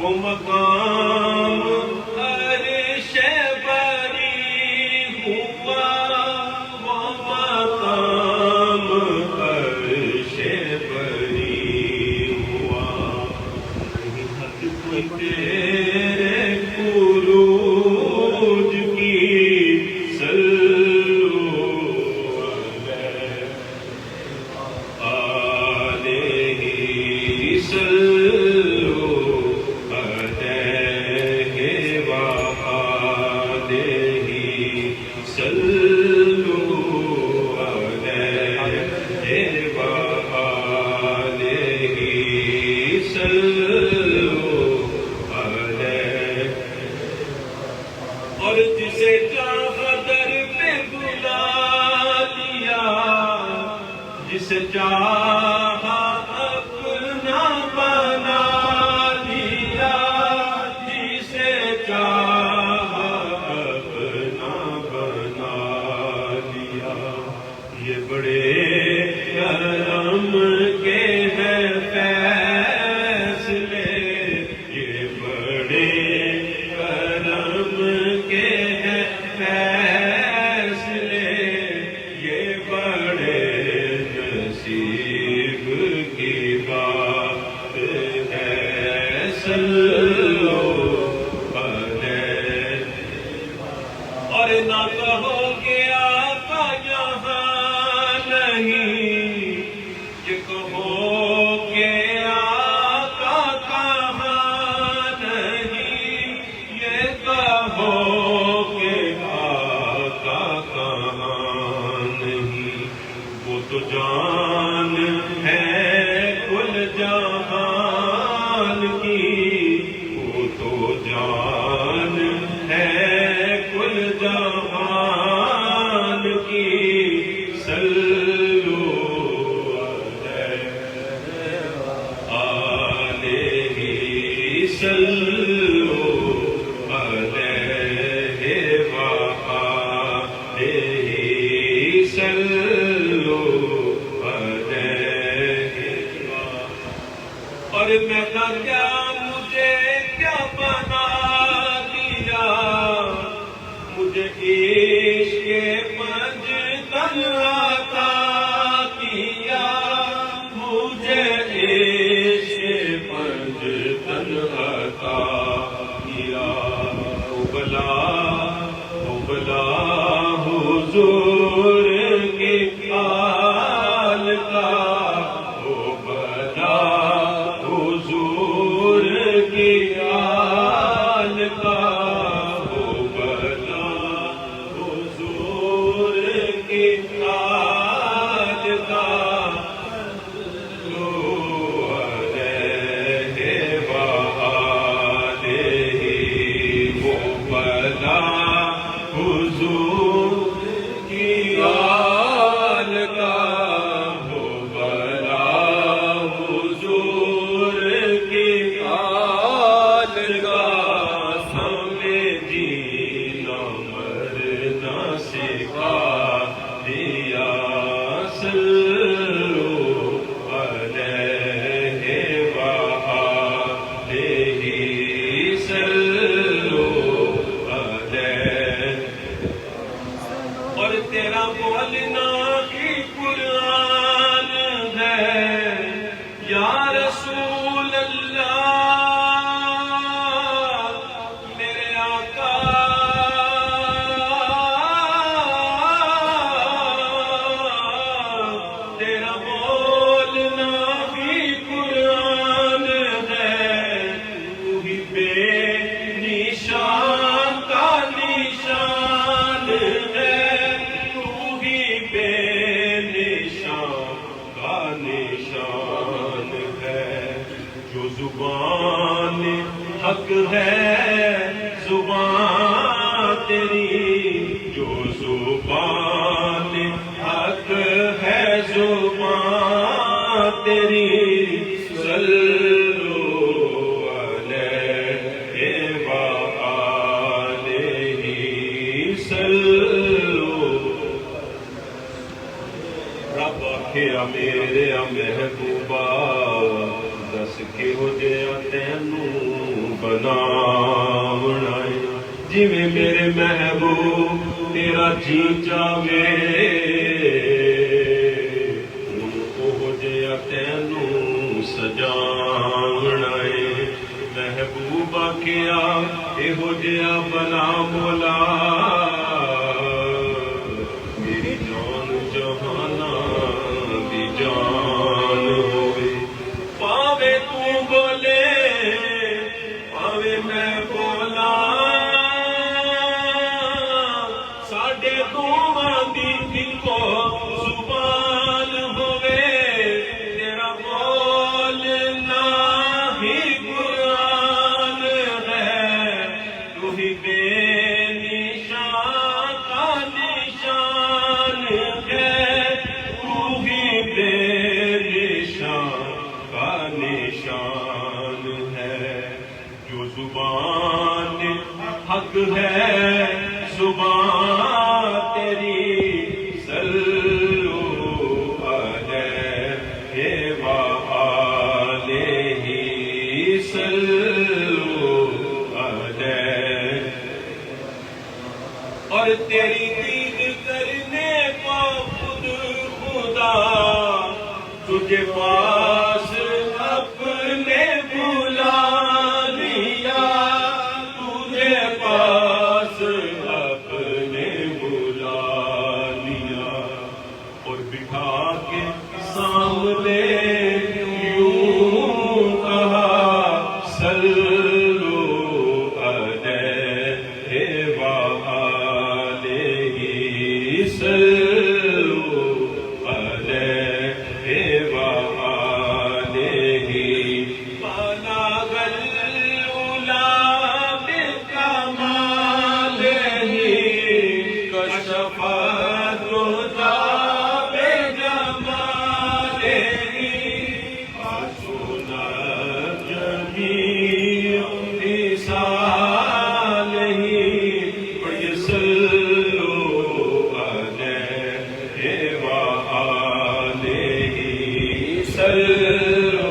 وہ مقام عرش بری ہوا، وہ مقام عرش بری ہوا، نہیں حد کوئی تیرے خروج کی، صلو علیہ صلو اور جسے چاہا در پہ بلا لیا، جسے چاہا اپنا بنا لیا، جسے چاہا اپنا بنا لیا، یہ بڑے کرم کے ہیں فیصلے، یہ بڑے کرم کے ہیں فیصلے، یہ بڑے نصیب کی بات ہے، صلو علیہ۔ اور نہ کہو کہ آقا یہاں نہیں، یہ کہو کہ آقا کہاں نہیں، یہ کہو کہ آقا کہاں نہیں، وہ تو جان ہے کل جہان کی، وہ تو جان ہے کل جہان کی، صلو علیہ صلو علیہ وآلہ صلو علیہ۔ اور میں نہ کیا مجھے کیا بنا دیا، مجھے عشق پنج تن عطا کیا، مجھے عشق پنج تن عطا کیا، بلا حضور کی آل کا، بلا حضور کی آل کا، بلا حضور کی آل کا، صلو علیہ وآلہ، وہ بلا حضور کی آل کا، وہ بلا حضور کی آل کا، ہمیں جینا مرنا سکھا دیا، صلو علیہ وآلہ صلو علیہ۔ اور تیرا بولنا ہی قرآن ہے یا رسول اللہ، میرے آقا تیرا بولنا ہی قرآن ہے، تو ہی بے نشان کا نشان ہے، نشان ہے، جو زبان حق ہے زبان تیری، جو زبان سلو رب آخیا میرے محبوبا دس کہو جہا تینوں بناونا ہے جویں میرے محبوب تیرا جی چاہے اوہ جہا تینوں سجاونا ہے محبوبا کیا ایہو جہا بنا مولا میری جان جہانا دی جان ہوئے پاوے تو بولے پاوے میں بولا ساڈے دونوں دی اکو زبان ہوئے تیرا بولنا ہی قرآن ہے تو ہی بے نشان کا نشان ہے تو ہی بے نشان کا نشان ہے جو زبان حق ہے زبان تیری صلو علیہ وآلہ صلو علیہ اور تیری دید کرنے کو خود خدا تجھے پاس اپنے بلا لیا تجھے پاس اپنے بلا لیا اور بٹھا کے سامنے یوں کہا صلو علیہ وآلہ صلو علیہ وآلہ بلغ العلا بکمالہ کشف الدجی بجمالہ حسن جمیع خصالہ پڑھیے صلو علیہ وآلہ صلو